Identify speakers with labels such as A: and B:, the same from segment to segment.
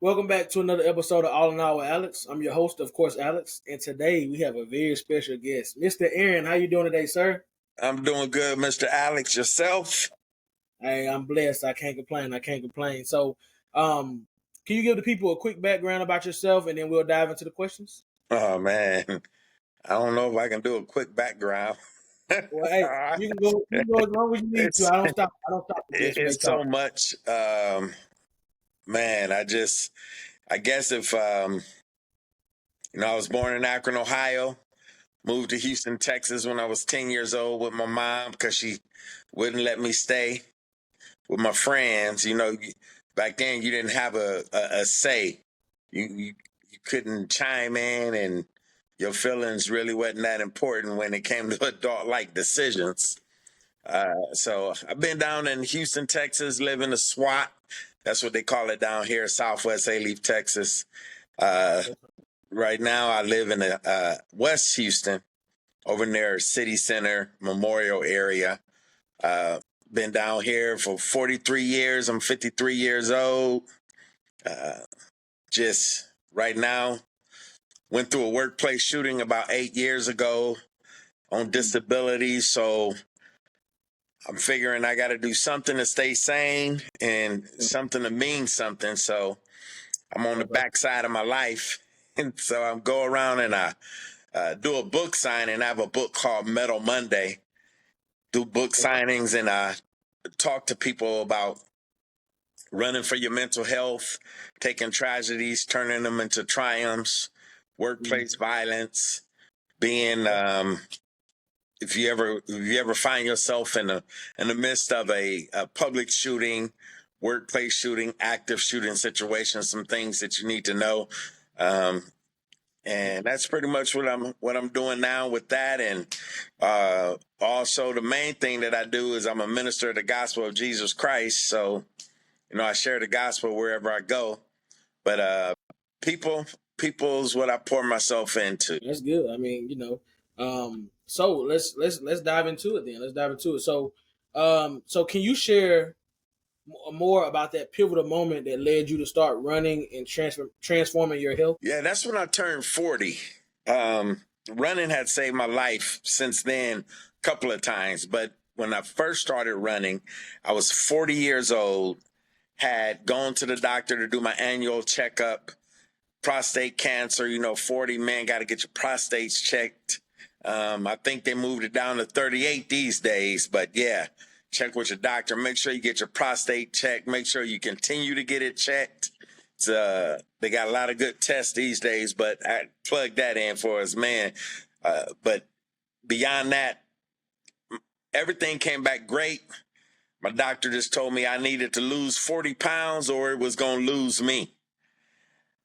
A: Welcome back to another episode of All in All with Alex. I'm your host, of course, Alex, and today we have a very special guest, Mr. Aaron. How you doing today, sir?
B: I'm doing good, Mr. Alex. Yourself?
A: Hey, I'm blessed. I can't complain. I can't complain. So, can you give the people a quick background about yourself, and then we'll dive into the questions?
B: Oh man, I don't know if I can do a quick background.
A: Well, hey, you can go. You can go as long as you need to.
B: it's
A: I don't stop. I don't stop the guests when they
B: it's so
A: talk.
B: much. Man, I guess if I was born in Akron, Ohio, moved to Houston, Texas when I was 10 years old with my mom because she wouldn't let me stay with my friends. Back then you didn't have a say. You couldn't chime in, and your feelings really wasn't that important when it came to adult like decisions. So I've been down in Houston, Texas, living a SWAT. That's what they call it down here, Southwest Alief, Texas. Uh, right now I live in West Houston, over near City Center, Memorial area. Uh, been down here for 43 years. I'm 53 years old. Uh, just right now, went through a workplace shooting about 8 years ago on disability. So I'm figuring I got to do something to stay sane and something to mean something. So I'm on the backside of my life. And so I'm go around and I do a book signing. I have a book called Metal Monday. Do book signings and I talk to people about running for your mental health, taking tragedies, turning them into triumphs, workplace violence, being if you ever find yourself in the midst of a public shooting, workplace shooting, active shooting situation, some things that you need to know. And that's pretty much what I'm doing now with that. And also the main thing that I do is I'm a minister of the gospel of Jesus Christ. So, I share the gospel wherever I go. But people is what I pour myself into.
A: That's good. I mean, so let's dive into it then. Let's dive into it. So can you share more about that pivotal moment that led you to start running and transforming your health?
B: Yeah, that's when I turned 40. Running had saved my life since then a couple of times. But when I first started running, I was 40 years old, had gone to the doctor to do my annual checkup, prostate cancer. 40 men got to get your prostates checked. I think they moved it down to 38 these days, but yeah, check with your doctor. Make sure you get your prostate checked. Make sure you continue to get it checked. They got a lot of good tests these days, but I plugged that in for us, man. But beyond that, everything came back great. My doctor just told me I needed to lose 40 pounds or it was going to lose me.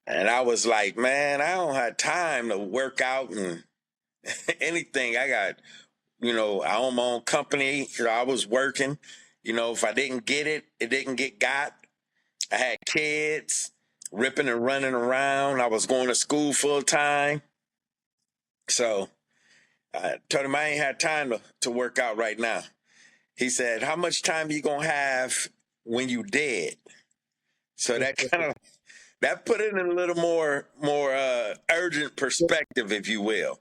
B: And I was like, man, I don't have time to work out and anything. I own my own company. I was working. If I didn't get it, it didn't get got. I had kids ripping and running around. I was going to school full time. So I told him I ain't had time to work out right now. He said, how much time you going to have when you dead? So that put it in a little more urgent perspective, if you will.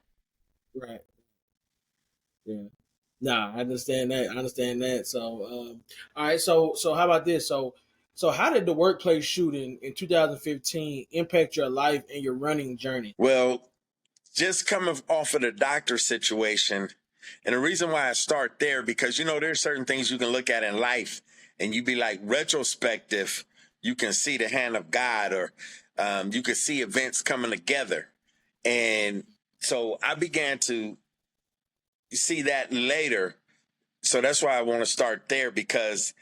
A: Right. Yeah. Nah, I understand that. I understand that. All right. So how about this? So how did the workplace shooting in 2015 impact your life and your running journey?
B: Well, just coming off of the doctor situation, and the reason why I start there, because, there's certain things you can look at in life and you be like retrospective, you can see the hand of God, or you can see events coming together. And so I began to see that later. So that's why I want to start there, because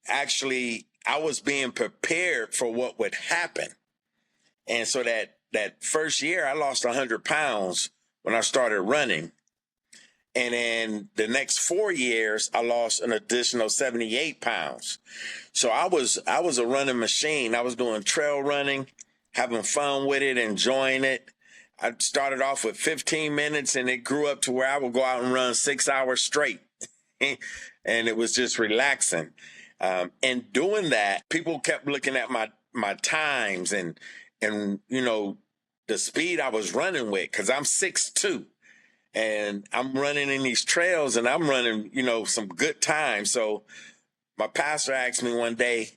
B: actually I was being prepared for what would happen. And so that first year I lost 100 pounds when I started running. And then the next 4 years, I lost an additional 78 pounds. So I was a running machine. I was doing trail running, having fun with it, enjoying it. I started off with 15 minutes and it grew up to where I would go out and run 6 hours straight. And it was just relaxing. And doing that, people kept looking at my times and you know the speed I was running with, because I'm 6'2", and I'm running in these trails and I'm running, you know, some good times. So my pastor asked me one day,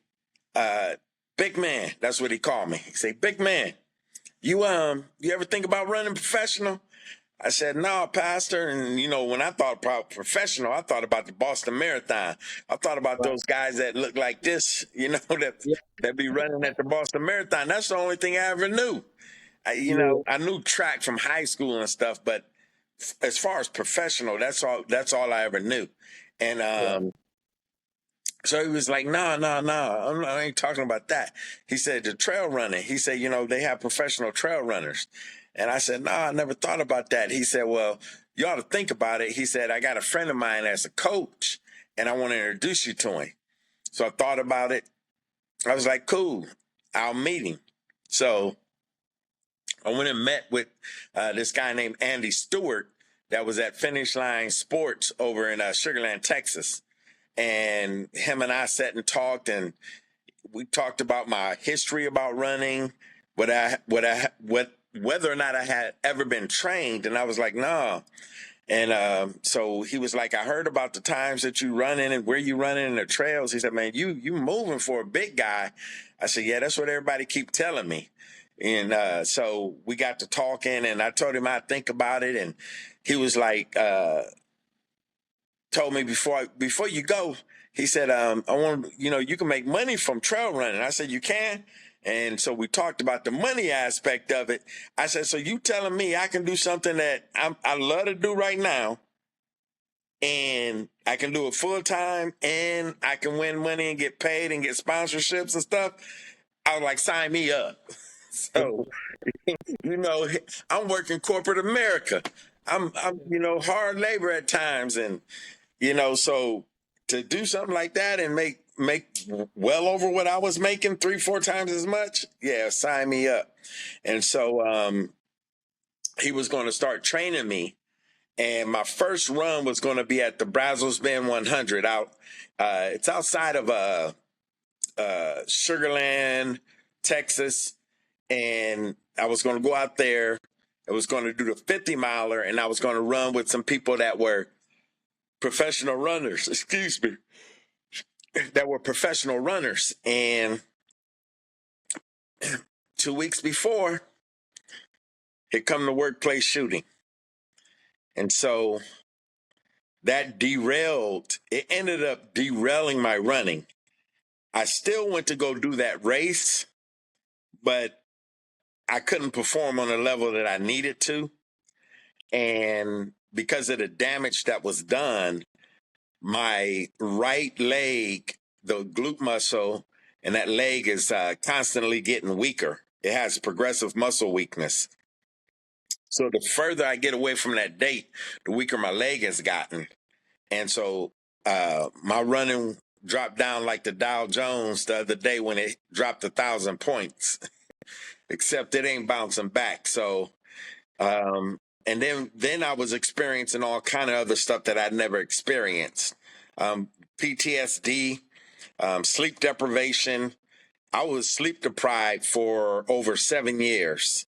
B: big man, that's what he called me. He said, big man, you ever think about running professional? I said, no, pastor. And, you know, when I thought about professional, I thought about the Boston Marathon. I thought about
A: Right.
B: those guys that look like this, you know,
A: Yeah.
B: that be running at the Boston Marathon. That's the only thing I ever knew. You
A: Yeah.
B: know, I knew track from high school and stuff, but as far as professional, that's all I ever knew. And
A: Right.
B: so he was like, no, no, no, I ain't talking about that. He said, the trail running. He said, you know, they have professional trail runners. And I said, no, I never thought about that. He said, well, you ought to think about it. He said, I got a friend of mine that's a coach and I want to introduce you to him. So I thought about it. I was like, cool, I'll meet him. So I went and met with this guy named Andy Stewart that was at Finish Line Sports over in Sugar Land, Texas. And him and I sat and talked, and we talked about my history about running, whether or not I had ever been trained. And I was like, no. And so he was like, I heard about the times that you running and where you running in the trails. He said, man, you moving for a big guy. I said, yeah, that's what everybody keep telling me. And so we got to talking, and I told him I'd think about it. And he was like, told me before you go, he said, I want, you know, you can make money from trail running. I said, you can? And so we talked about the money aspect of it. I said, so you telling me I can do something that I love to do right now, and I can do it full time, and I can win money and get paid and get sponsorships and stuff? I was like, sign me up. So, you know, I'm working corporate America. I'm, you know, hard labor at times, and you know, so to do something like that and make well over what I was making 3-4 times as much, yeah, sign me up. And so he was going to start training me, and my first run was going to be at the Brazos Bend 100 out. It's outside of Sugar Land, Texas, and I was going to go out there. I was going to do the 50 miler, and I was going to run with some people that were professional runners. Excuse me. That were professional runners. And 2 weeks before, it come the workplace shooting. And so that derailed, it ended up derailing my running. I still went to go do that race, but I couldn't perform on the level that I needed to. And because of the damage that was done, my right leg, the glute muscle, and that leg is constantly getting weaker. It has progressive muscle weakness. So the further I get away from that date, the weaker my leg has gotten. And so my running dropped down like the Dow Jones the other day when it dropped 1,000 points, except it ain't bouncing back. So, and then I was experiencing all kind of other stuff that I'd never experienced. PTSD, sleep deprivation. I was sleep deprived for over 7 years.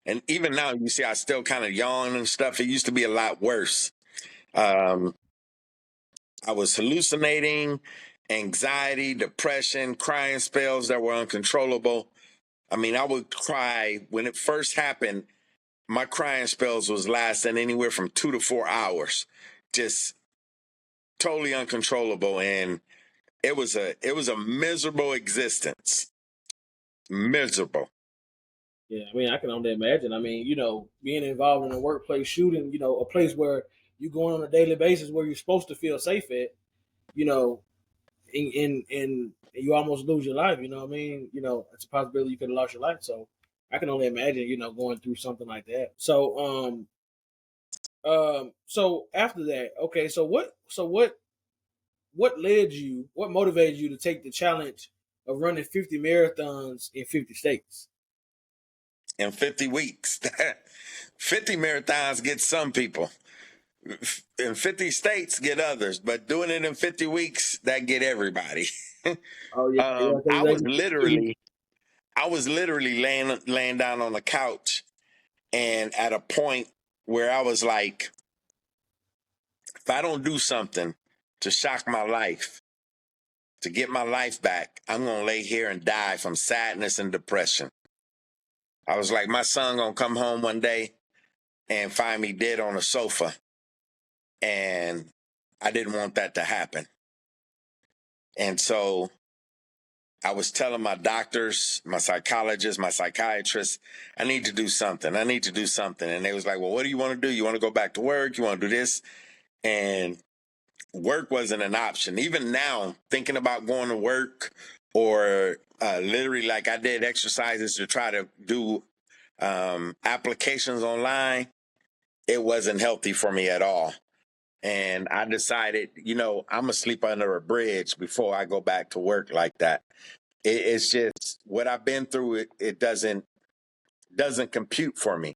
B: And even now, you see, I still kind of yawn and stuff. It used to be a lot worse. Um, I was hallucinating, anxiety, depression, crying spells that were uncontrollable. I mean, I would cry when it first happened. My crying spells was lasting anywhere from 2 to 4 hours, just totally uncontrollable. And it was a miserable existence. Miserable.
A: Yeah, I mean, I can only imagine. I mean, you know, being involved in a workplace shooting, you know, a place where you're going on a daily basis where you're supposed to feel safe at, you know, and you almost lose your life. You know what I mean? You know, it's a possibility you could have lost your life. So I can only imagine, you know, going through something like that. So after that, okay, what led you, what motivated you to take the challenge of running 50 marathons in 50 states?
B: In 50 weeks. 50 marathons get some people. In 50 states get others, but doing it in 50 weeks, that get everybody.
A: Oh yeah, yeah,
B: I was literally I was literally laying down on the couch, and at a point where I was like, if I don't do something to shock my life, to get my life back, I'm going to lay here and die from sadness and depression. I was like, my son going to come home one day and find me dead on a sofa. And I didn't want that to happen. And so I was telling my doctors, my psychologists, my psychiatrists, I need to do something. I need to do something. And they was like, well, what do you want to do? You want to go back to work? You want to do this? And work wasn't an option. Even now, thinking about going to work, or literally like I did exercises to try to do applications online, it wasn't healthy for me at all. And I decided, I'm going to sleep under a bridge before I go back to work like that. It's just what I've been through. It doesn't compute for me.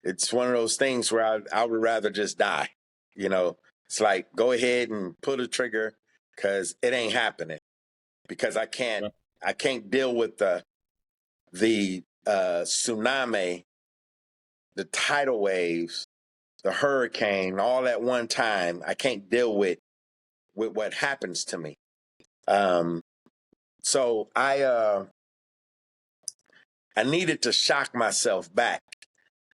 B: It's one of those things where I would rather just die. It's like, go ahead and pull the trigger, because it ain't happening. Because I can't deal with the tsunami, the tidal waves, the hurricane, all at one time. I can't deal with what happens to me. So I needed to shock myself back.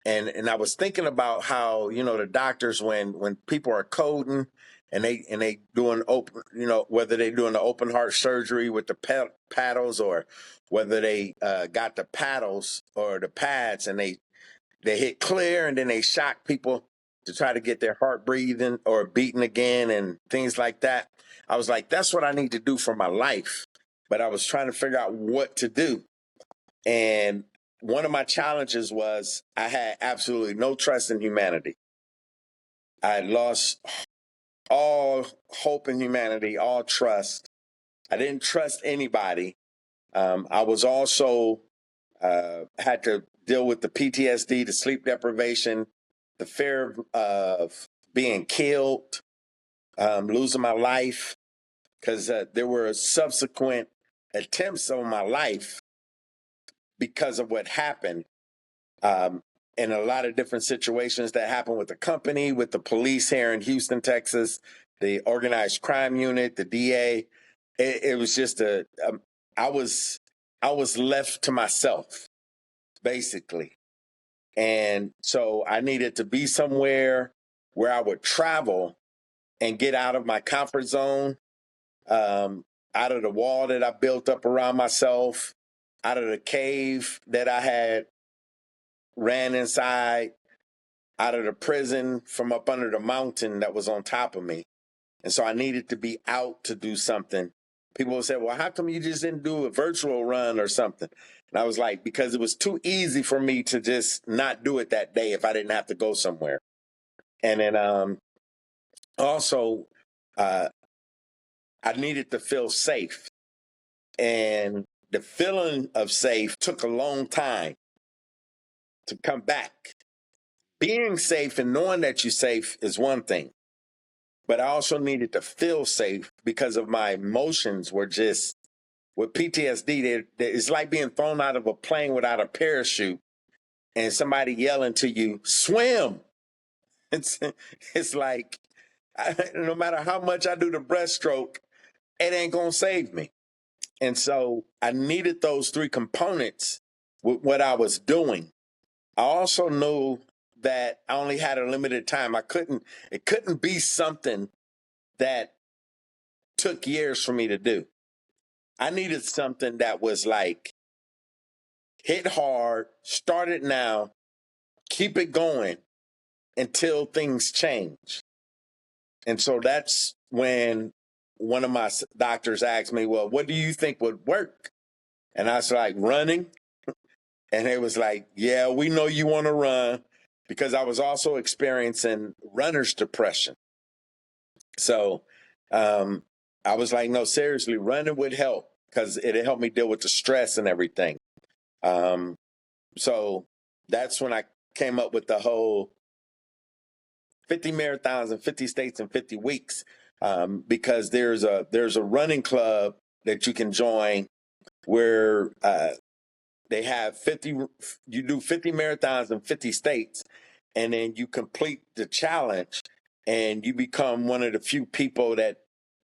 B: And I was thinking about how, the doctors, when people are coding and they doing open, whether they're doing the open heart surgery with the paddles, or whether they got the paddles or the pads, and they hit clear, and then they shock people to try to get their heart breathing or beating again and things like that. I was like, that's what I need to do for my life. But I was trying to figure out what to do. And one of my challenges was I had absolutely no trust in humanity. I had lost all hope in humanity, all trust. I didn't trust anybody. I was also had to deal with the PTSD, the sleep deprivation, the fear of being killed, losing my life, because there were subsequent attempts on my life because of what happened. In a lot of different situations that happened with the company, with the police here in Houston, Texas, the organized crime unit, the DA. It was just I was left to myself, basically. And so I needed to be somewhere where I would travel and get out of my comfort zone, out of the wall that I built up around myself, out of the cave that I had ran inside, out of the prison, from up under the mountain that was on top of me. And so I needed to be out to do something. People would say, well, how come you just didn't do a virtual run or something? And I was like, because it was too easy for me to just not do it that day if I didn't have to go somewhere. And then also, I needed to feel safe. And the feeling of safe took a long time to come back. Being safe and knowing that you're safe is one thing. But I also needed to feel safe because of my emotions were just, with PTSD, it's like being thrown out of a plane without a parachute and somebody yelling to you, swim. It's like, no matter how much I do the breaststroke, it ain't going to save me. And so I needed those three components with what I was doing. I also knew that I only had a limited time. It couldn't be something that took years for me to do. I needed something that was like, hit hard, start it now, keep it going until things change. And so that's when one of my doctors asked me, well, what do you think would work? And I was like, running. And they was like, yeah, we know you want to run, because I was also experiencing runner's depression. So I was like, no, seriously, running would help, because it'd help me deal with the stress and everything. So that's when I came up with the whole 50 marathons in 50 states in 50 weeks, because there's a running club that you can join where they have 50, you do 50 marathons in 50 states, and then you complete the challenge and you become one of the few people that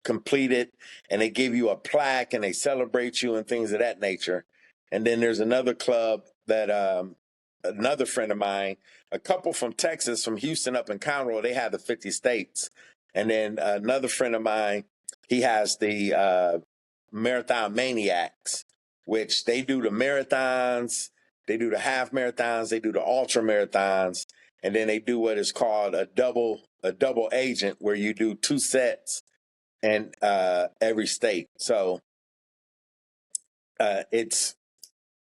B: complete it, and they give you a plaque and they celebrate you and things of that nature. And then there's another club that another friend of mine, a couple from Texas, from Houston up in Conroe, they have the 50 states. And then another friend of mine, he has the Marathon Maniacs, which they do the marathons, they do the half marathons, they do the ultra marathons, and then they do what is called a double agent, where you do 2 sets in every state. So it's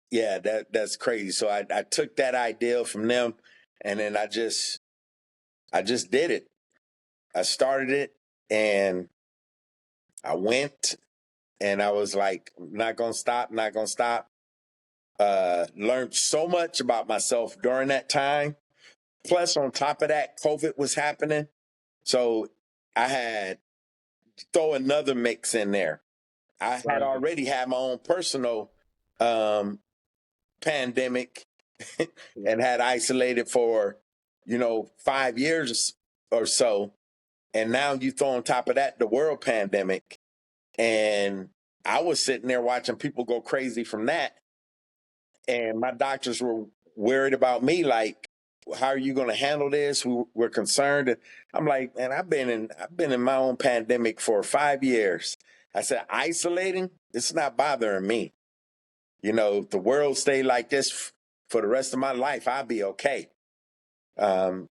B: yeah, that's crazy. So I took that idea from them, and then I just did it. I started it, and I went, and I was like, not gonna stop, not gonna stop. Learned so much about myself during that time. Plus, on top of that, COVID was happening. So I had throw another mix in there. I had already had my own personal um, pandemic and had isolated for, 5 years or so. And now you throw on top of that the world pandemic. And I was sitting there watching people go crazy from that. And my doctors were worried about me, like, how are you going to handle this? We're concerned. And I'm like, man, I've been in my own pandemic for 5 years. I said, isolating, it's not bothering me. If the world stay like this for the rest of my life, I'll be okay. In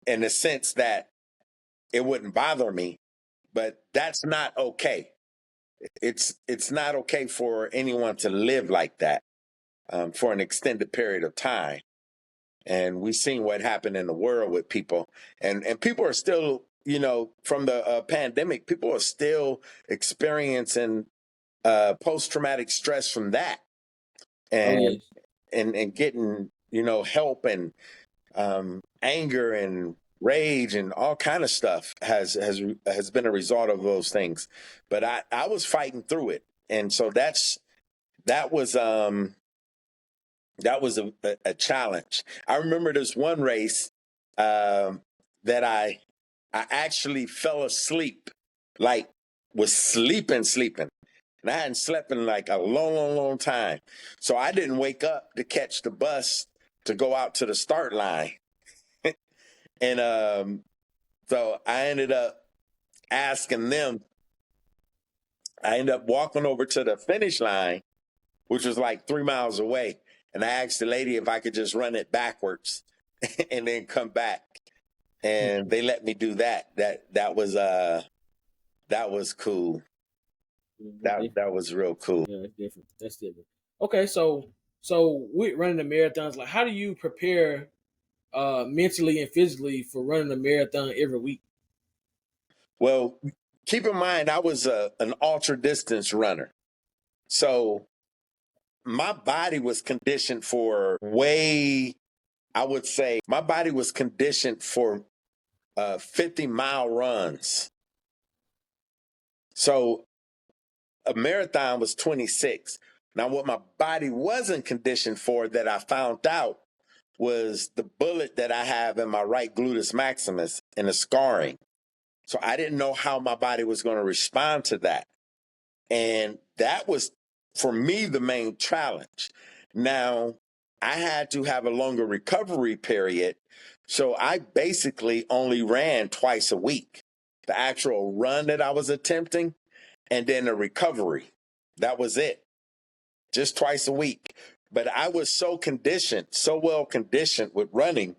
B: the sense that it wouldn't bother me, but that's not okay. It's not okay for anyone to live like that for an extended period of time. And we've seen what happened in the world with people, and people are still, from the pandemic, people are still experiencing post-traumatic stress from that,
A: Oh
B: and
A: yes.
B: and getting help, and anger and rage and all kind of stuff has been a result of those things. But I was fighting through it, and so that was a challenge. I remember this one race that I actually fell asleep, like was sleeping. And I hadn't slept in like a long, long, long time. So I didn't wake up to catch the bus to go out to the start line. And so I ended up asking them, I ended up walking over to the finish line, which was like 3 miles away. And I asked the lady if I could just run it backwards and then come back. And they let me do that. That was cool. That was real cool.
A: Yeah, that's different. That's different. Okay, so with running the marathons, like how do you prepare mentally and physically for running a marathon every week?
B: Well, keep in mind, I was an ultra distance runner. So my body was conditioned for I would say my body was conditioned for 50-mile runs. So a marathon was 26. Now, what my body wasn't conditioned for, that I found out, was the bullet that I have in my right gluteus maximus and the scarring. So I didn't know how my body was going to respond to that. And that was, for me, the main challenge. Now, I had to have a longer recovery period. So I basically only ran twice a week. The actual run that I was attempting, and then the recovery. That was it. Just twice a week. But I was so conditioned, so well conditioned with running,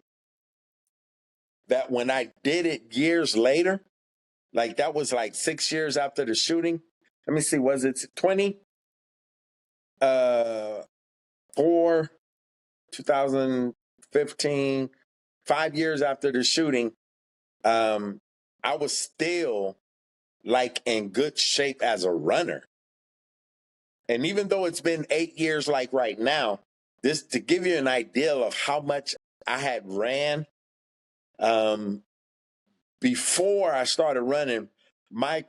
B: that when I did it years later, like that was like 6 years after the shooting. Let me see, was it 4, 2015, 5 years after the shooting, I was still like in good shape as a runner. And even though it's been 8 years, like right now, this to give you an idea of how much I had ran, um, before I started running, I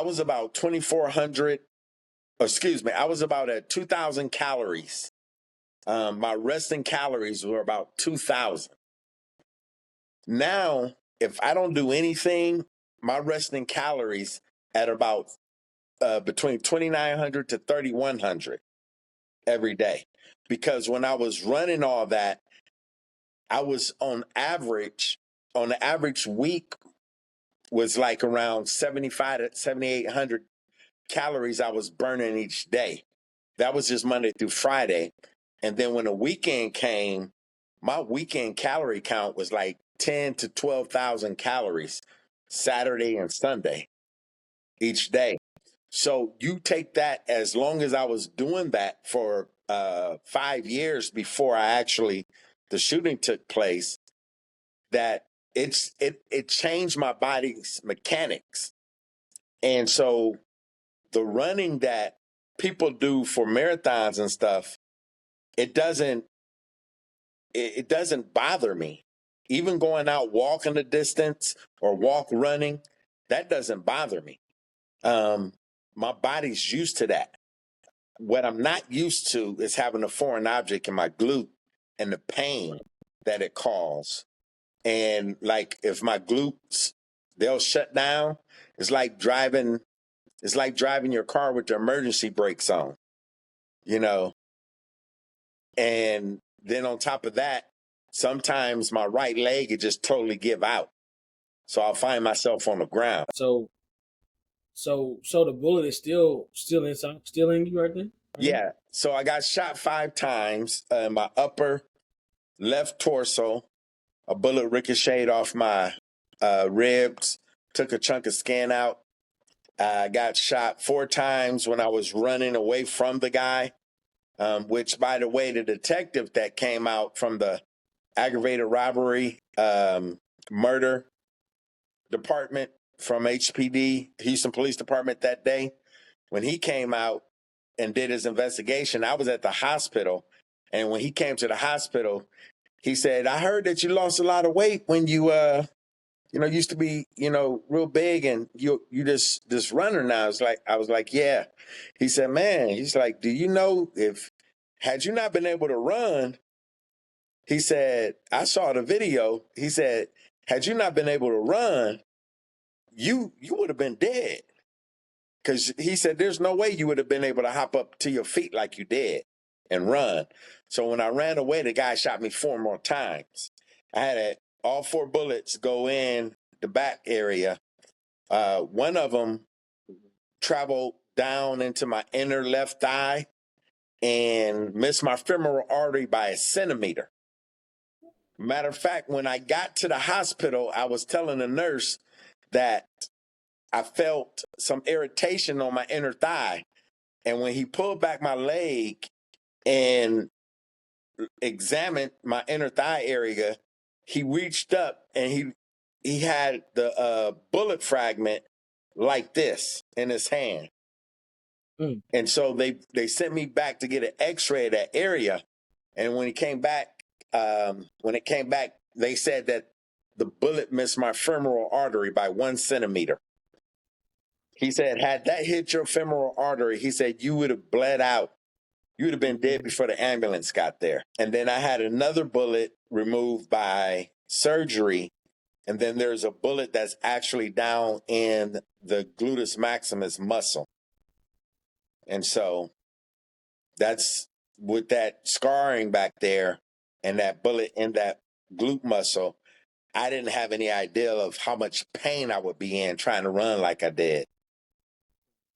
B: was about 2,400 excuse me, I was about at 2,000 calories. My resting calories were about 2,000. Now, if I don't do anything, my resting calories at about between 2,900 to 3,100 every day. Because when I was running all that, I was on the average week was like around 75 to 7,800 calories I was burning each day. That was just Monday through Friday. And then when the weekend came, my weekend calorie count was like 10 to 12,000 calories Saturday and Sunday each day. So you take that, as long as I was doing that for 5 years before the shooting took place, that it changed my body's mechanics. And so the running that people do for marathons and stuff, it doesn't bother me. Even going out walking the distance or walk running, that doesn't bother me. My body's used to that. What I'm not used to is having a foreign object in my glute and the pain that it causes. And like if my glutes, they'll shut down. It's like driving your car with the emergency brakes on, you know. And then on top of that, sometimes my right leg would just totally give out. So I'll find myself on the ground.
A: So the bullet is still inside, still in you right there. Right now?
B: Yeah. So I got shot 5 times in my upper left torso. A bullet ricocheted off my ribs, took a chunk of skin out. I got shot 4 times when I was running away from the guy, which, by the way, the detective that came out from the aggravated robbery murder department from HPD, Houston Police Department, that day, when he came out and did his investigation, I was at the hospital. And when he came to the hospital, he said, I heard that you lost a lot of weight when you used to be, real big, and you this runner now. I was like, yeah. He said, man, he's like, do you know, if had you not been able to run, he said, I saw the video. He said, had you not been able to run, you would have been dead. Because he said, there's no way you would have been able to hop up to your feet like you did and run. So when I ran away, the guy shot me 4 more times. I had all 4 bullets go in the back area. One of them traveled down into my inner left thigh and missed my femoral artery by a centimeter. Matter of fact, when I got to the hospital, I was telling the nurse that I felt some irritation on my inner thigh. And when he pulled back my leg and examined my inner thigh area, he reached up and he had the bullet fragment like this in his hand.
A: Mm.
B: And so they sent me back to get an x-ray of that area. And when it came back, they said that the bullet missed my femoral artery by 1 centimeter. He said, had that hit your femoral artery, he said, you would have bled out. You would have been dead before the ambulance got there. And then I had another bullet removed by surgery. And then there's a bullet that's actually down in the gluteus maximus muscle. And so that's, with that scarring back there and that bullet in that glute muscle, I didn't have any idea of how much pain I would be in trying to run like I did.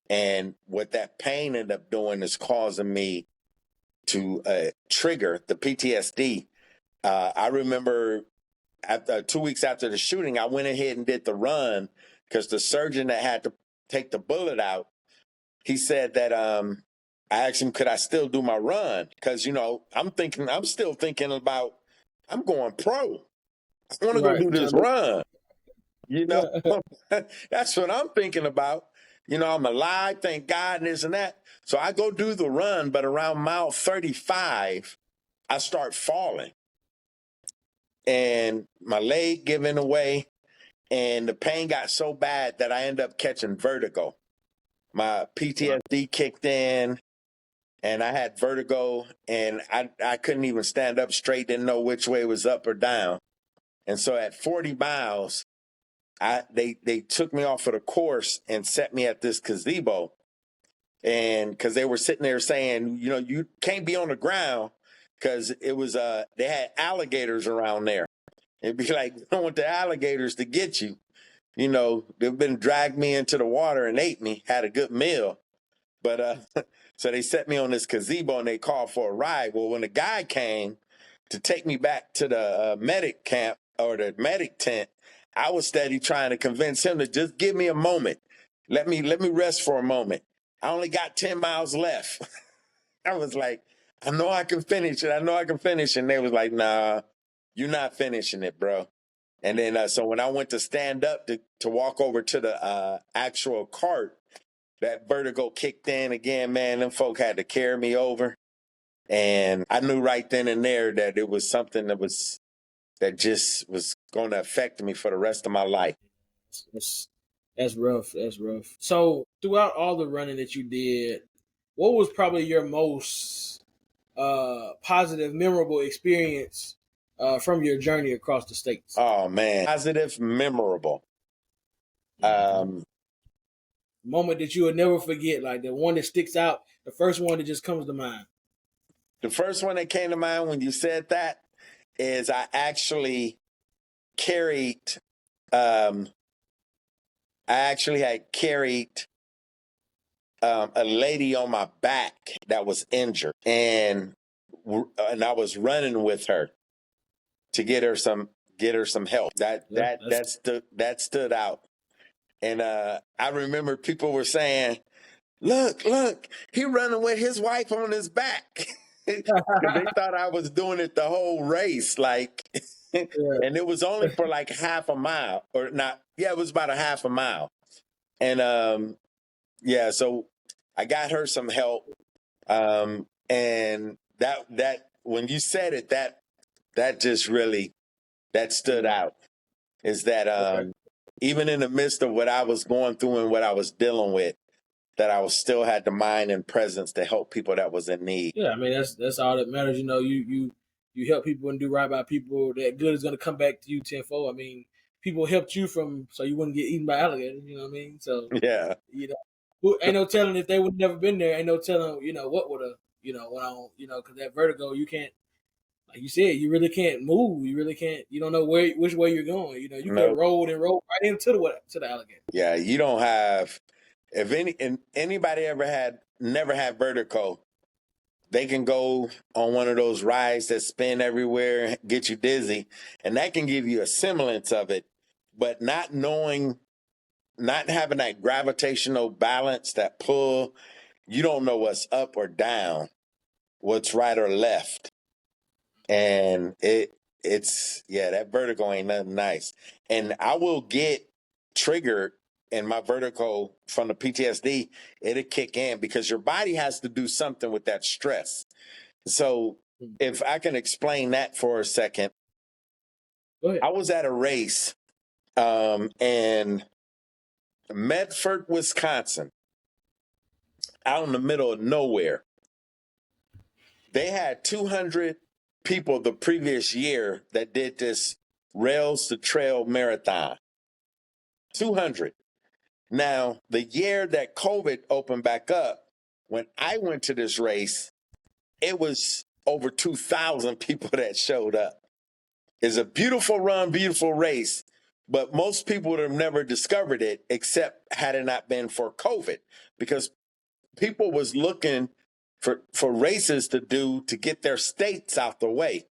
B: And what that pain ended up doing is causing me to trigger the PTSD. I remember 2 weeks after the shooting, I went ahead and did the run because the surgeon that had to take the bullet out, he said that I asked him, could I still do my run? Because, I'm still thinking about, I'm going pro. I want to go
A: Right.
B: do this run.
A: Yeah.
B: That's what I'm thinking about. I'm alive, thank God, and this and that. So I go do the run, but around mile 35, I start falling. And my leg giving away, and the pain got so bad that I end up catching vertigo. my PTSD kicked in, and I had vertigo, and I couldn't even stand up straight, didn't know which way was up or down. And so at 40 miles, they took me off of the course and set me at this gazebo. And because they were sitting there saying, you know, you can't be on the ground because it was they had alligators around there. It'd be like, we don't want the alligators to get you. You know, they've been dragged me into the water and ate me, had a good meal. But so they set me on this gazebo and they called for a ride. Well, when the guy came to take me back to the medic camp or the medic tent, I was steady trying to convince him to just give me a moment. Let me rest for a moment. I only got 10 miles left. I was like, I know I can finish it. I know I can finish it. And they was like, nah, you're not finishing it, bro. And then so when I went to stand up to walk over to the actual cart, that vertigo kicked in again, man. Them folk had to carry me over. And I knew right then and there that it was something that just was going to affect me for the rest of my life.
A: That's rough. That's rough. So throughout all the running that you did, what was probably your most positive, memorable experience from your journey across the states?
B: Oh man, positive, memorable.
A: Moment that you would never forget, like the one that sticks out, the first one that just comes to mind.
B: The first one that came to mind when you said that is I actually carried, I actually had carried a lady on my back that was injured, and I was running with her to get her some help. That stood out. And I remember people were saying, look, he running with his wife on his back. They thought I was doing it the whole race, like,
A: Yeah.
B: and it was only for like half a mile, or not. Yeah, it was about a half a mile. And yeah, so I got her some help. And that when you said it, that just really that stood out. Is that
A: Okay.
B: even in the midst of what I was going through and what I was dealing with, that I was still had the mind and presence to help people that was in need.
A: Yeah, I mean that's all that matters. You know, you help people and do right by people. That good is going to come back to you tenfold. I mean, people helped you from so you wouldn't get eaten by alligators. You know what I mean? So
B: Yeah.
A: you know, ain't no telling if they would never been there. Ain't no telling. You know what would have. You know when I. You know because that vertigo, you can't. Like you said, you really can't move. You really can't. You don't know which way you're going. You know, you could
B: No.
A: have rolled and rolled right into the alligator.
B: Yeah, you don't have if anybody ever had never had vertigo, they can go on one of those rides that spin everywhere, get you dizzy, and that can give you a semblance of it, but not having that gravitational balance, that pull, you don't know what's up or down, what's right or left. And it's yeah, that vertigo ain't nothing nice. And I will get triggered and my vertigo from the PTSD, it'll kick in because your body has to do something with that stress. So if I can explain that for a second,
A: Go ahead.
B: I was at a race in Medford, Wisconsin, out in the middle of nowhere. They had 200 people the previous year that did this Rails to Trail marathon. 200. Now, the year that COVID opened back up, when I went to this race, it was over 2,000 people that showed up. It's a beautiful run, beautiful race, but most people would have never discovered it except had it not been for COVID, because people was looking for races to do to get their states out the way.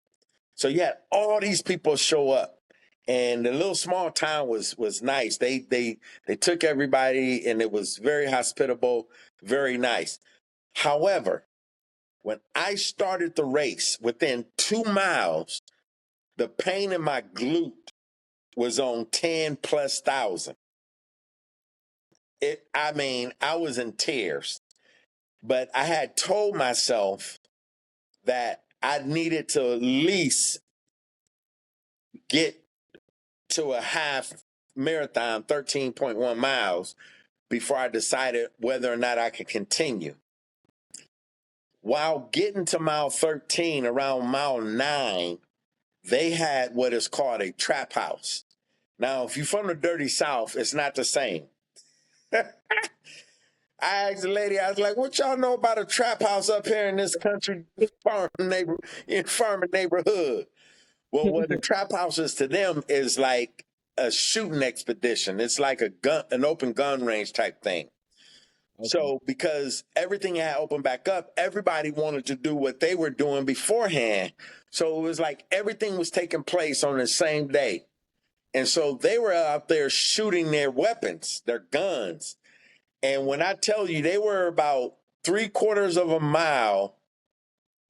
B: So you had all these people show up, and the little small town was nice. They took everybody, and it was very hospitable, very nice. However, when I started the race, within 2 miles, the pain in my glute was on 10 plus thousand. I mean, I was in tears, but I had told myself that I needed to at least get to a half marathon, 13.1 miles, before I decided whether or not I could continue. While getting to mile 13, around mile 9, they had what is called a trap house. Now, if you're from the dirty South, it's not the same. I asked the lady, I was like, what y'all know about a trap house up here in this country farming neighborhood? Well, what the trap house is to them is like a shooting expedition. It's like an open gun range type thing.
A: Okay.
B: So because everything had opened back up, everybody wanted to do what they were doing beforehand. So it was like everything was taking place on the same day. And so they were out there shooting their weapons, their guns. And when I tell you, they were about 3/4 of a mile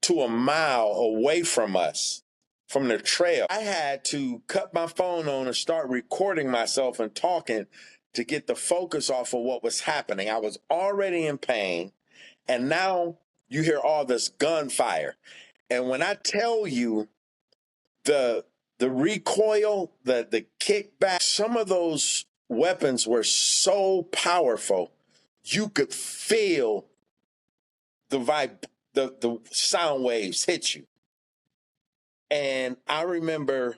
B: to a mile away from us, from the trail. I had to cut my phone on and start recording myself and talking to get the focus off of what was happening. I was already in pain, and now you hear all this gunfire. And when I tell you the recoil, the kickback, some of those weapons were so powerful, you could feel the sound waves hit you. And I remember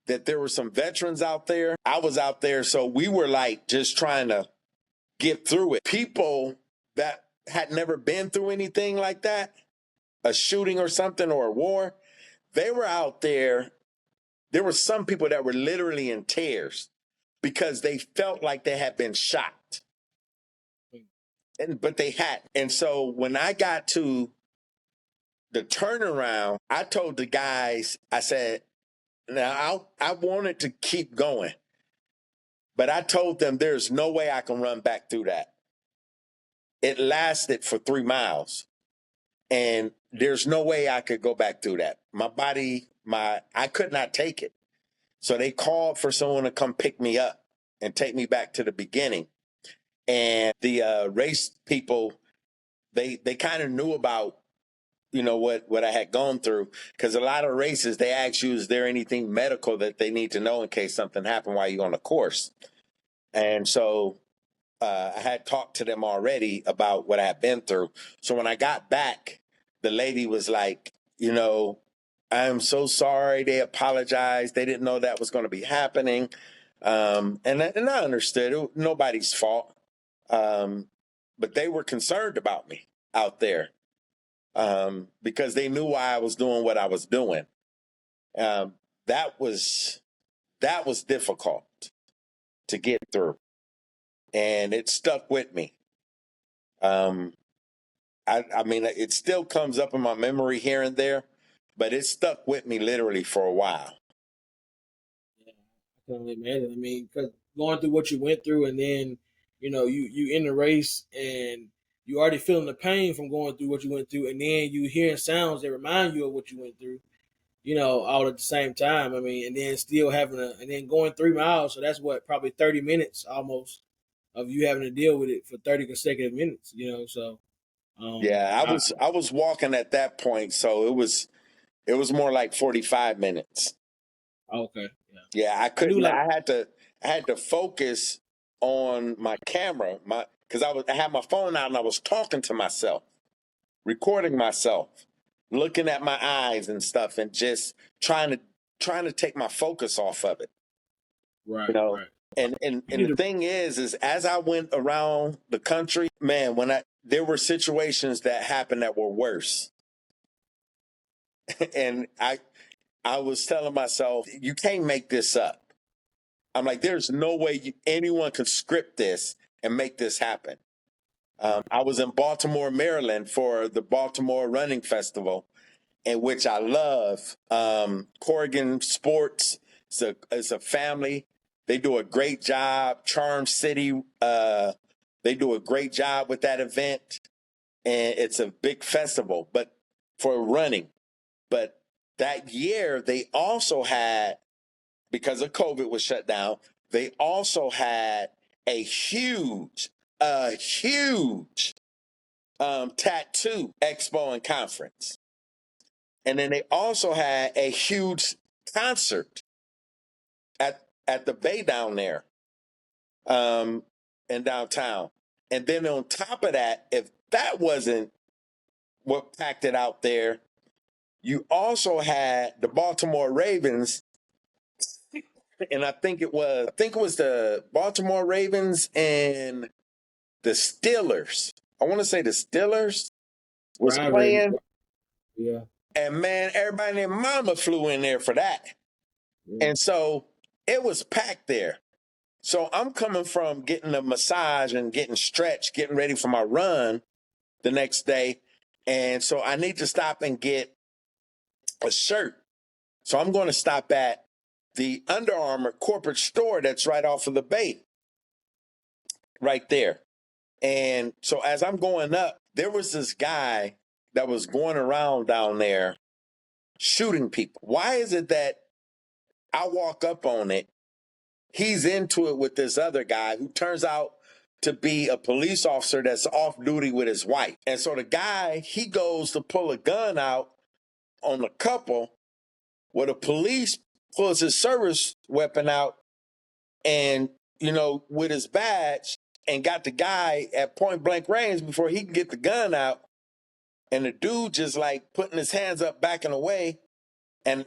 B: that there were some veterans out there. I was out there, so we were like just trying to get through it. People that had never been through anything like that, a shooting or something or a war, they were out there. There were some people that were literally in tears because they felt like they had been shot. But they hadn't. And so when I got to the turnaround, I told the guys, I said, now I wanted to keep going, but I told them there's no way I can run back through that. It lasted for 3 miles, and there's no way I could go back through that. My body, I could not take it. So they called for someone to come pick me up and take me back to the beginning. And the race people, they kind of knew about, what I had gone through, because a lot of races, they ask you, is there anything medical that they need to know in case something happened while you're on the course? And so I had talked to them already about what I had been through. So when I got back, the lady was like, I'm so sorry. They apologized. They didn't know that was going to be happening. And I understood it. Nobody's fault. But they were concerned about me out there because they knew why I was doing what I was doing. That was difficult to get through, and it stuck with me. I mean, it still comes up in my memory here and there, but it stuck with me literally for a while.
A: Yeah, I can only imagine. I mean, because going through what you went through, and then you in the race, and you already feeling the pain from going through what you went through, and then you hearing sounds that remind you of what you went through. All at the same time. I mean, and then still and then going 3 miles. So that's what, probably 30 minutes almost of you having to deal with it for 30 consecutive minutes. So
B: Yeah, I was walking at that point, so it was more like 45 minutes.
A: Okay, yeah.
B: Yeah, I
A: I knew
B: couldn't.
A: like
B: I had to focus on my camera, because I had my phone out and I was talking to myself, recording myself, looking at my eyes and stuff, and just trying to take my focus off of it. You
A: right,
B: know,
A: right.
B: and
A: You need
B: the
A: to
B: thing is as I went around the country, man, there were situations that happened that were worse, and I was telling myself, you can't make this up. I'm like, there's no way anyone could script this and make this happen. I was in Baltimore, Maryland for the Baltimore Running Festival, in which I love. Corrigan Sports, it's a family. They do a great job. Charm City, they do a great job with that event. And it's a big festival, but for running. But that year, they also had, because of COVID was shut down, they also had a huge tattoo expo and conference. And then they also had a huge concert at the bay down there. in downtown. And then on top of that, if that wasn't what packed it out there, you also had the Baltimore Ravens, and I think it was the Baltimore Ravens and the Steelers. I want to say the Steelers was
A: Rivalry.
B: playing,
A: Yeah.
B: and man, everybody and their mama flew in there for that.
A: Yeah.
B: And so it was packed there. So I'm coming from getting a massage and getting stretched, getting ready for my run the next day. And so I need to stop and get a shirt. So I'm going to stop at the Under Armour corporate store that's right off of the bay, right there. And so as I'm going up, there was this guy that was going around down there shooting people. Why is it that I walk up on it? He's into it with this other guy who turns out to be a police officer that's off duty with his wife. And so the guy, he goes to pull a gun out on the couple, where the police pulls his service weapon out and, with his badge, and got the guy at point blank range before he can get the gun out. And the dude just like putting his hands up, backing away. And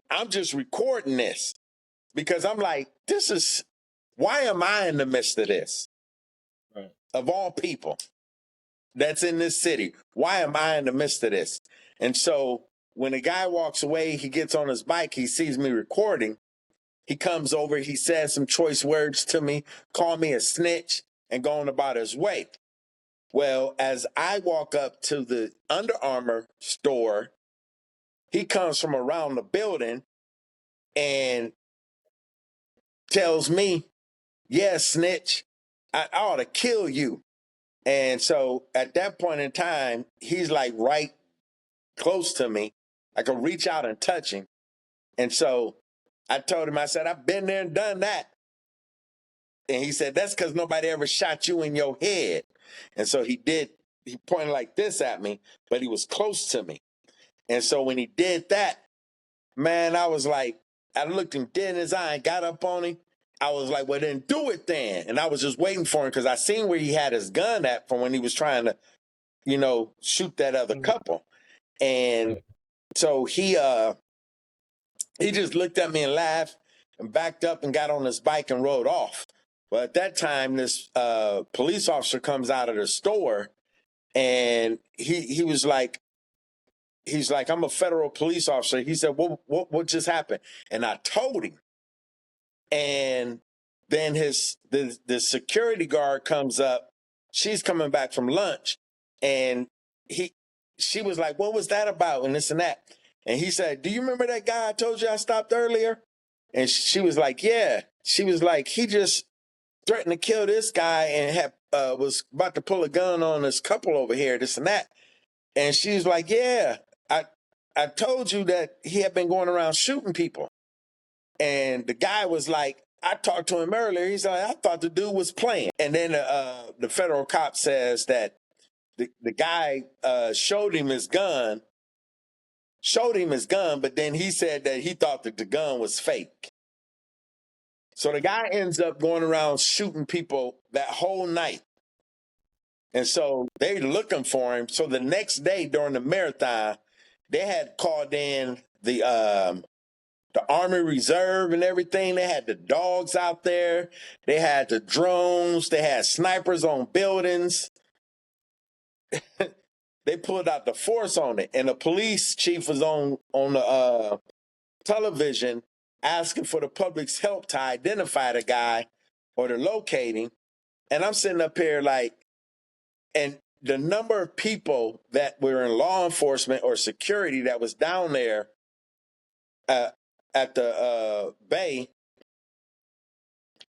B: I'm just recording this because I'm like, why am I in the midst of this?
A: Right.
B: Of all people that's in this city, why am I in the midst of this? And so when the guy walks away, he gets on his bike, he sees me recording. He comes over, he says some choice words to me, call me a snitch, and going about his way. Well, as I walk up to the Under Armour store, he comes from around the building and tells me, yeah, snitch, I ought to kill you. And so at that point in time, he's like right close to me. I could reach out and touch him. And so I told him, I said, I've been there and done that. And he said, that's because nobody ever shot you in your head. And so he pointed like this at me, but he was close to me. And so when he did that, man, I was like, I looked him dead in his eye and got up on him. I was like, well, then do it then. And I was just waiting for him because I seen where he had his gun at from when he was trying to, shoot that other couple. And so he just looked at me and laughed and backed up and got on his bike and rode off. Well, at that time, this police officer comes out of the store, and he was like, he's like, I'm a federal police officer. He said, what just happened? And I told him. And then the security guard comes up. She's coming back from lunch, and she was like, what was that about? And this and that. And he said, do you remember that guy I told you I stopped earlier? And she was like, yeah. She was like, he just threatened to kill this guy and was about to pull a gun on this couple over here, this and that. And she's like, yeah, I told you that he had been going around shooting people. And the guy was like, I talked to him earlier. He's like, I thought the dude was playing. And then the federal cop says that the guy showed him his gun, but then he said that he thought that the gun was fake. So the guy ends up going around shooting people that whole night. And so they're looking for him. So the next day during the marathon, they had called in the Army Reserve and everything. They had the dogs out there. They had the drones. They had snipers on buildings. They pulled out the force on it. And the police chief was on the television asking for the public's help to identify the guy or to locate him. And I'm sitting up here like, and the number of people that were in law enforcement or security that was down there at the bay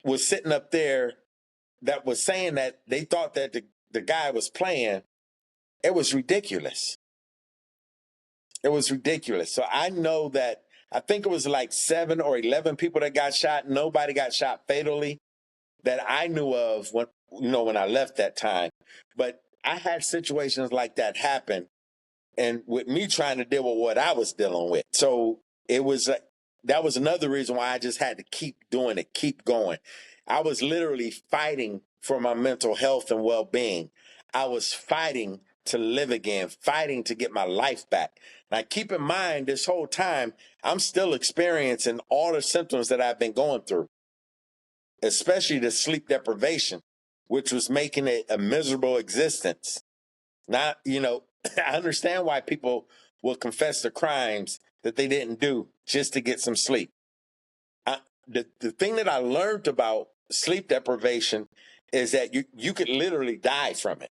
B: was sitting up there that was saying that they thought that the guy was playing. It was ridiculous. It was ridiculous. So I know that I think it was like 7 or 11 people that got shot. Nobody got shot fatally that I knew of when I left that time. But I had situations like that happen, and with me trying to deal with what I was dealing with. So that was another reason why I just had to keep doing it, keep going. I was literally fighting for my mental health and well-being. I was fighting to live again, fighting to get my life back. Now, keep in mind, this whole time, I'm still experiencing all the symptoms that I've been going through, especially the sleep deprivation, which was making it a miserable existence. Not, I understand why people will confess the crimes that they didn't do just to get some sleep. The thing that I learned about sleep deprivation is that you could literally die from it.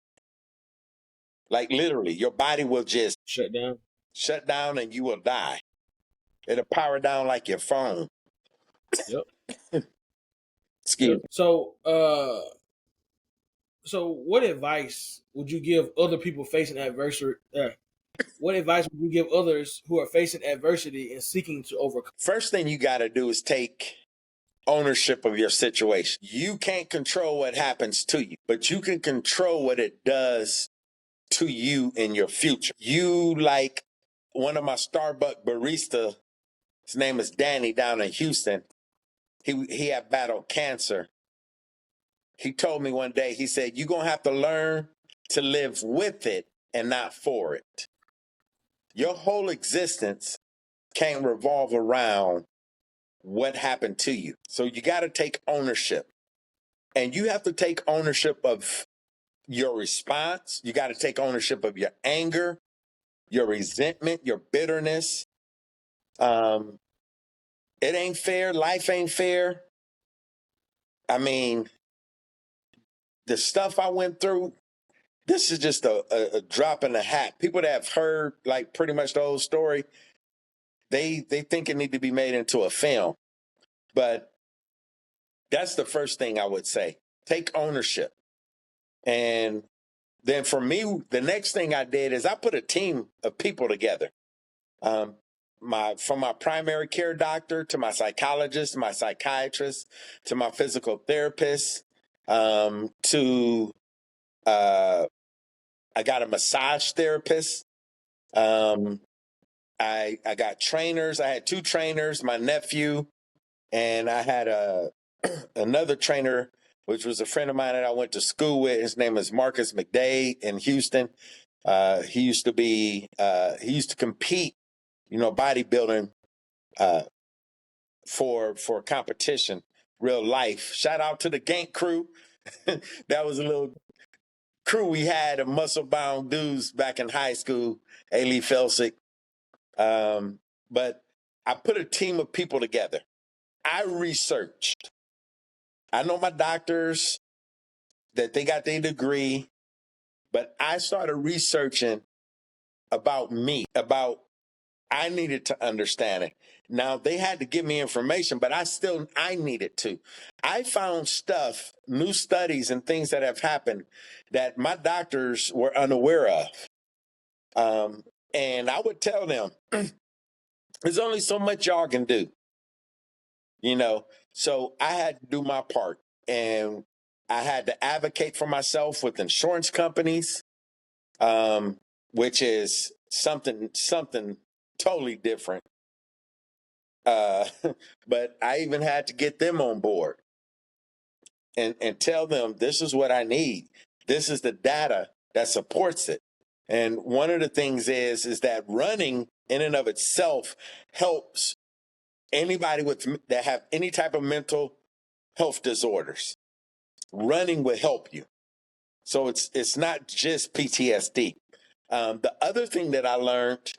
B: Like literally, your body will just shut down and you will die. It'll power down like your phone.
A: Yep.
B: Excuse me.
A: So what advice would you give other people facing adversity? What advice would you give others who are facing adversity and seeking to overcome?
B: First thing you got to do is take ownership of your situation. You can't control what happens to you, but you can control what it does to you in your future. You, like one of my Starbucks barista, his name is Danny down in Houston. He had battled cancer. He told me one day, he said, you're going to have to learn to live with it and not for it. Your whole existence can't revolve around what happened to you. So you got to take ownership. And you have to take ownership of your response. You got to take ownership of your anger, your resentment, your bitterness. It ain't fair. Life ain't fair. I mean, the stuff I went through, this is just a drop in the hat. People that have heard like pretty much the whole story, they think it need to be made into a film. But that's the first thing I would say. Take ownership. And then for me, the next thing I did is I put a team of people together. From my primary care doctor to my psychologist, my psychiatrist, to my physical therapist, to I got a massage therapist. I got trainers. I had 2 trainers, my nephew, and I had another trainer, which was a friend of mine that I went to school with. His name is Marcus McDade in Houston. He used to compete, bodybuilding for competition, real life. Shout out to the Gank crew. That was a little crew we had of muscle bound dudes back in high school. Ailey Felsick. But I put a team of people together. I researched. I know my doctors that they got their degree, but I started researching about me, about I needed to understand it. Now they had to give me information, but I needed to. I found stuff, new studies and things that have happened that my doctors were unaware of. And I would tell them, there's only so much y'all can do, So I had to do my part, and I had to advocate for myself with insurance companies, which is something totally different. But I even had to get them on board and tell them this is what I need. This is the data that supports it. And one of the things is that running in and of itself helps anybody that have any type of mental health disorders. Running will help you. So it's not just PTSD. The other thing that I learned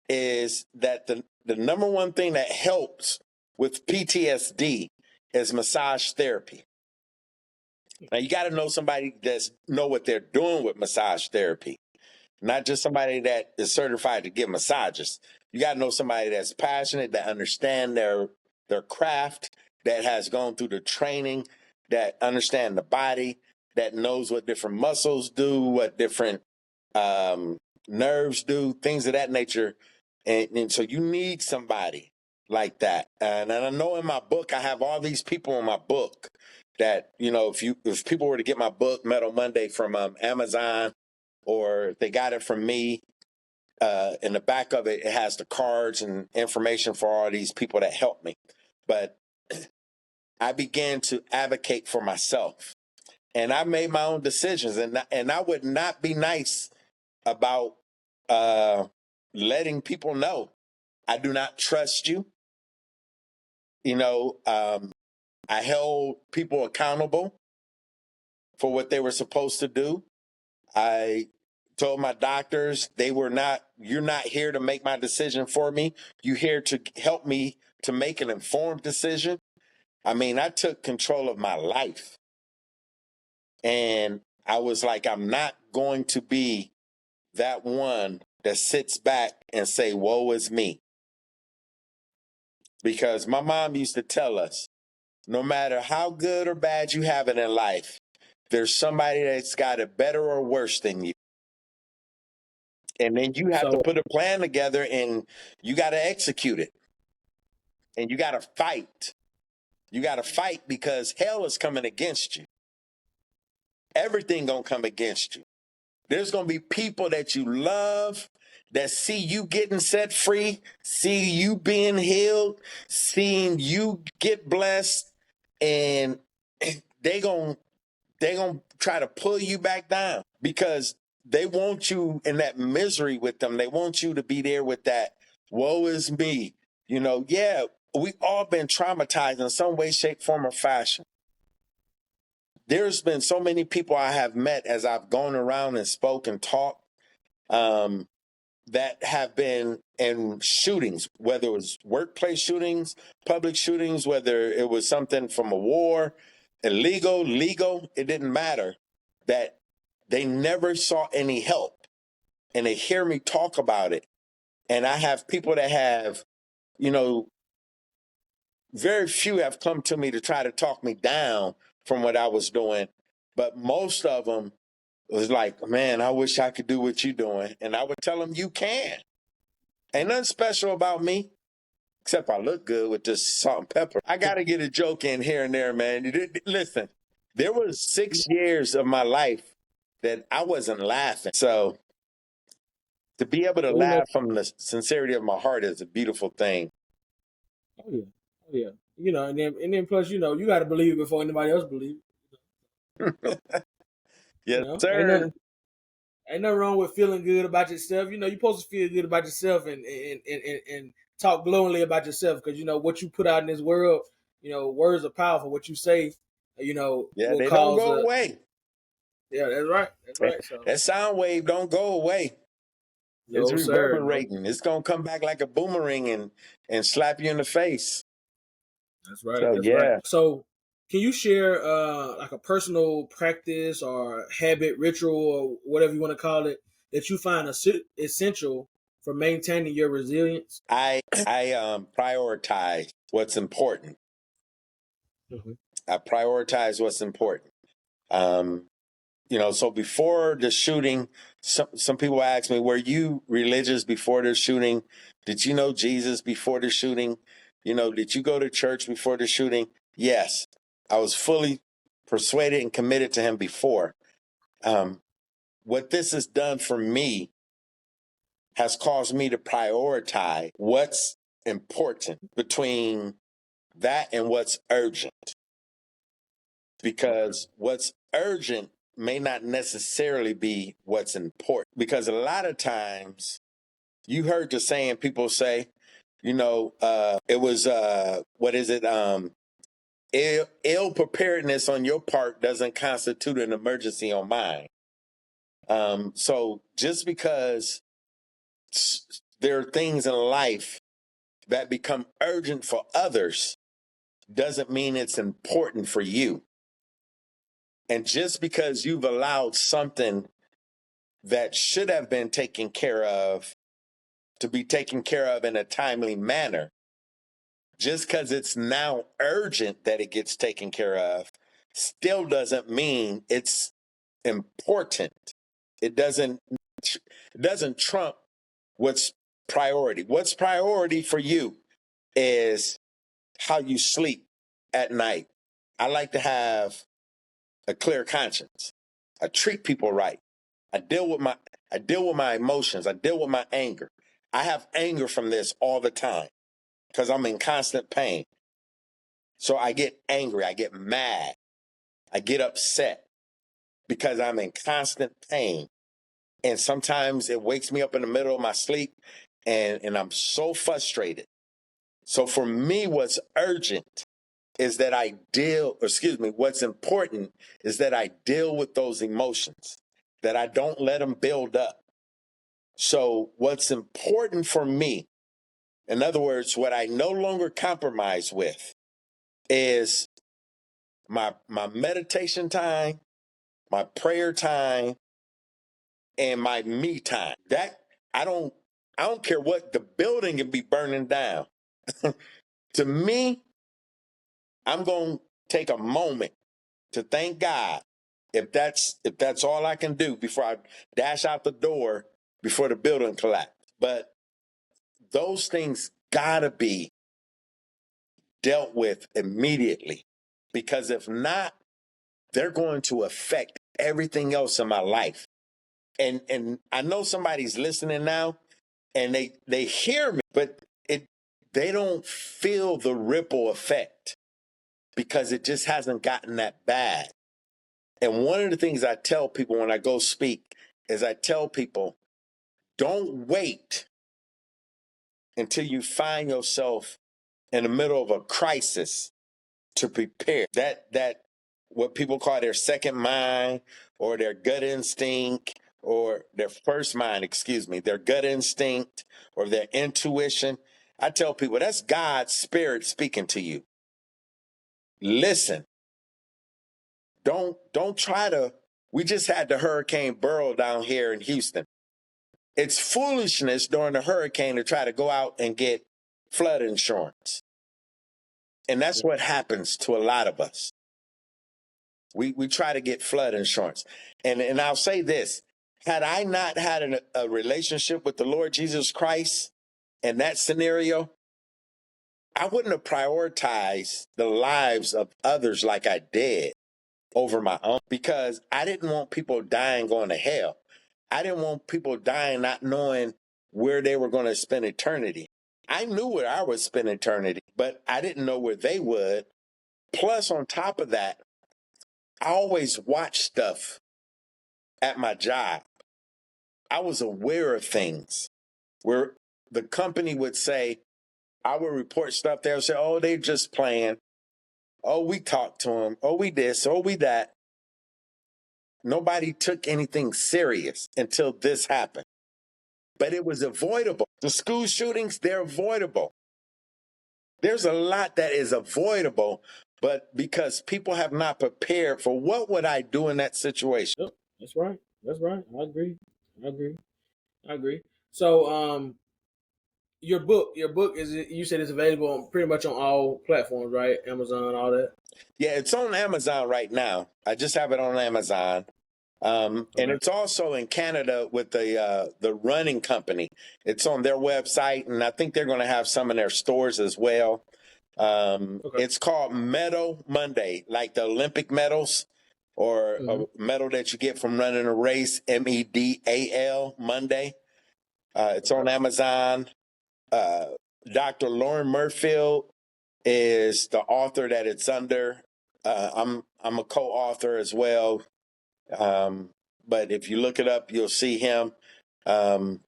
B: is that the number one thing that helps with PTSD is massage therapy. Now you got to know somebody that's know what they're doing with massage therapy, not just somebody that is certified to give massages. You got to know somebody that's passionate, that understand their craft, that has gone through the training, that understand the body, that knows what different muscles do, what different nerves do, things of that nature. And so you need somebody like that. And I know in my book, I have all these people in my book that, if people were to get my book, Metal Monday, from Amazon, or they got it from me, in the back of it, it has the cards and information for all these people that helped me. But I began to advocate for myself. and I made my own decisions, and I would not be nice about letting people know I do not trust you. I held people accountable for what they were supposed to do. I told my doctors you're not here to make my decision for me. You're here to help me to make an informed decision. I mean, I took control of my life. And I was like, I'm not going to be that one that sits back and say, woe is me. Because my mom used to tell us, no matter how good or bad you have it in life, there's somebody that's got it better or worse than you. And then you have to
A: So
B: put a plan together and you got to execute it. And you got to fight. You got to fight because hell is coming against you. Everything going to come against you. There's going to be people that you love that see you getting set free, see you being healed, seeing you get blessed, and they going to try to pull you back down because they want you in that misery with them. They want you to be there with that woe is me. Yeah, we all been traumatized in some way, shape, form, or fashion. There's been so many people I have met as I've gone around and spoke and talked that have been in shootings, whether it was workplace shootings, public shootings, whether it was something from a war, illegal, legal, it didn't matter, that they never saw any help. And they hear me talk about it. And I have people that have, very few have come to me to try to talk me down from what I was doing. But most of them was like, man, I wish I could do what you're doing. And I would tell them, you can. Ain't nothing special about me, except I look good with this salt and pepper. I got to get a joke in here and there, man. Listen, there was 6 years of my life that I wasn't laughing. So to be able to laugh from the sincerity of my heart is a beautiful thing.
A: oh yeah, oh yeah. And then plus, you got to believe it before anybody else believes.
B: Yes,
A: Ain't
B: sir.
A: nothing wrong with feeling good about yourself. You're supposed to feel good about yourself and talk glowingly about yourself because what you put out in this world. Words are powerful. What you say,
B: Yeah,
A: will
B: they don't
A: cause
B: go
A: a.
B: away.
A: Yeah, that's right. That's right. So
B: That sound wave don't go away. It's
A: no sir, no.
B: reverberating. It's gonna come back like a boomerang and slap you in the face.
A: That's right.
B: So
A: That's right.
B: yeah,
A: So, can you share like a personal practice or habit, ritual, or whatever you want to call it, that you find essential for maintaining your resilience?
B: I prioritize what's important.
A: Mm-hmm.
B: I prioritize what's important. Um, so before the shooting, some people ask me, were you religious before the shooting? Did you know Jesus before the shooting? Did you go to church before the shooting? Yes, I was fully persuaded and committed to him before. What this has done for me has caused me to prioritize what's important between that and what's urgent.
A: Okay.
B: Because what's urgent may not necessarily be what's important. Because a lot of times you heard the saying, people say, it was, what is it? Ill preparedness on your part doesn't constitute an emergency on mine. So just because there are things in life that become urgent for others doesn't mean it's important for you. And just because you've allowed something that should have been taken care of to be taken care of in a timely manner, just because it's now urgent that it gets taken care of, still doesn't mean it's important. It doesn't trump what's priority. What's priority for you is how you sleep at night. I like to have a clear conscience. I treat people right. I deal with my emotions. I deal with my anger. I have anger from this all the time because I'm in constant pain. So I get angry. I get mad. I get upset. because I'm in constant pain. And sometimes it wakes me up in the middle of my sleep and I'm so frustrated. So for me, what's urgent is that what's important is that I deal with those emotions, that I don't let them build up. So what's important for me, in other words, what I no longer compromise with is my meditation time, my prayer time, and my me time. That I don't care what the building can be burning down. To me, I'm going to take a moment to thank God if that's all I can do before I dash out the door before the building collapses. But those things gotta be dealt with immediately, because if not, they're going to affect everything else in my life. And I know somebody's listening now and they hear me, but they don't feel the ripple effect because it just hasn't gotten that bad. And one of the things I tell people when I go speak is I tell people, don't wait until you find yourself in the middle of a crisis to prepare. That what people call their second mind or their gut instinct or their first mind, their gut instinct or their intuition. I tell people that's God's spirit speaking to you. Listen. Don't try to. We just had the Hurricane Burrow down here in Houston. It's foolishness during the hurricane to try to go out and get flood insurance. And that's what happens to a lot of us. We try to get flood insurance. And I'll say this, had I not had a relationship with the Lord Jesus Christ in that scenario, I wouldn't have prioritized the lives of others like I did over my own, because I didn't want people dying going to hell. I didn't want people dying not knowing where they were going to spend eternity. I knew where I would spend eternity, but I didn't know where they would. Plus, on top of that, I always watched stuff at my job. I was aware of things where the company would say, I would report stuff there and say, oh, they just playing. Oh, we talked to them. Oh, we this. Oh, we that. Nobody took anything serious until this happened. But it was avoidable. The school shootings, they're avoidable. There's a lot that is avoidable, but because people have not prepared for what would I do in that situation.
A: Yep, that's right. That's right. I agree. I agree. I agree. So, your book is, you said it's available on pretty much on all platforms, right? Amazon, all that.
B: Yeah, it's on Amazon right now. I just have it on Amazon. And
A: Okay.
B: it's also in Canada with the running company. It's on their website, and I think they're going to have some in their stores as well.
A: Okay.
B: It's called Medal Monday, like the Olympic medals or
A: Mm-hmm.
B: a medal that you get from running a race, MEDAL Monday. It's on
A: Okay.
B: Amazon. Uh, Dr. Lauren Murfield is the author that it's under. I'm a co-author as well. But if you look it up, you'll see him. Um,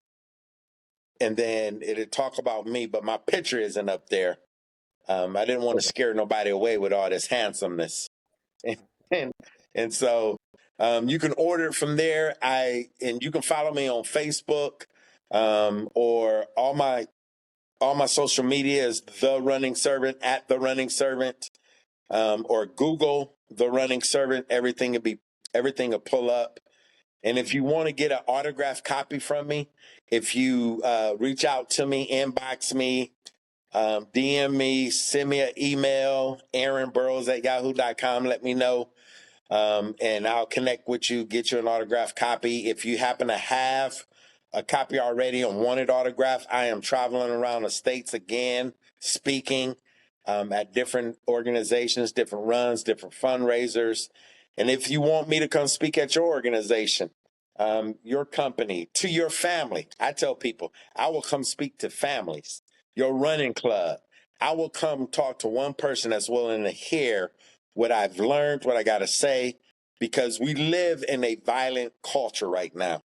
B: and then it'll talk about me, but my picture isn't up there. I didn't want to
A: Okay.
B: scare nobody away with all this handsomeness. and, and so you can order it from there. And you can follow me on Facebook, or all my social media is The Running Servant, at The Running Servant, or Google The Running Servant. Everything will pull up. And if you want to get an autographed copy from me, if you reach out to me, inbox me, DM me, send me an email, aaronburros@yahoo.com, let me know. And I'll connect with you, get you an autographed copy. If you happen to have a copy already and want it autographed, I am traveling around the States again, speaking at different organizations, different runs, different fundraisers. And if you want me to come speak at your organization, your company, to your family, I tell people, I will come speak to families, your running club. I will come talk to one person that's willing to hear what I've learned, what I got to say, because we live in a violent culture right now.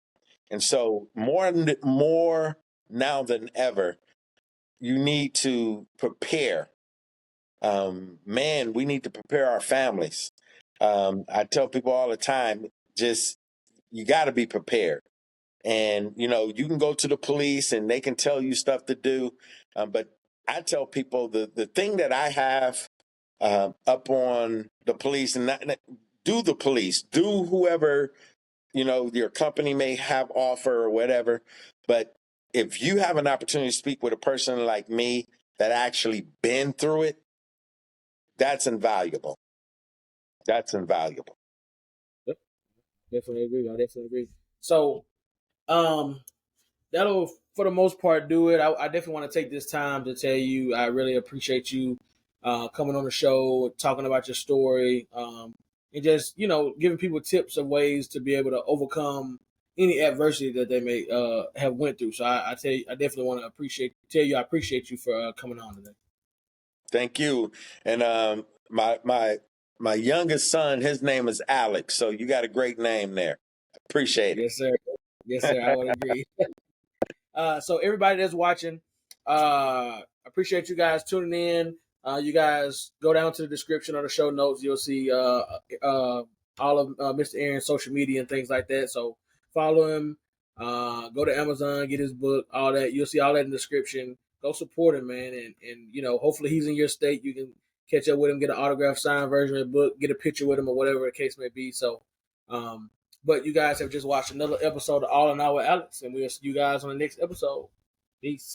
B: And so more now than ever, you need to prepare. Man, we need to prepare our families. I tell people all the time, just you got to be prepared. And you can go to the police and they can tell you stuff to do, but I tell people the thing that I have up on the police, and do the police, do whoever your company may have offer or whatever. But if you have an opportunity to speak with a person like me that actually been through it, that's invaluable. That's invaluable.
A: Yep, definitely agree. I definitely agree. So, um, that'll for the most part do it. I definitely want to take this time to tell you I really appreciate you coming on the show, talking about your story, and just giving people tips and ways to be able to overcome any adversity that they may have went through. So I tell you, I definitely want to tell you I appreciate you for coming on today.
B: Thank you. And my youngest son, his name is Alex. So you got a great name there. Appreciate
A: Yes, sir. Yes, sir. I would agree. So everybody that's watching, appreciate you guys tuning in. You guys go down to the description of the show notes. You'll see all of Mr. Aaron's social media and things like that. So follow him. Go to Amazon, get his book, all that. You'll see all that in the description. Go support him, man, and hopefully he's in your state. You can catch up with him, get an autographed signed version of the book, get a picture with him, or whatever the case may be. So, but you guys have just watched another episode of All in All with Alex, and we'll see you guys on the next episode. Peace.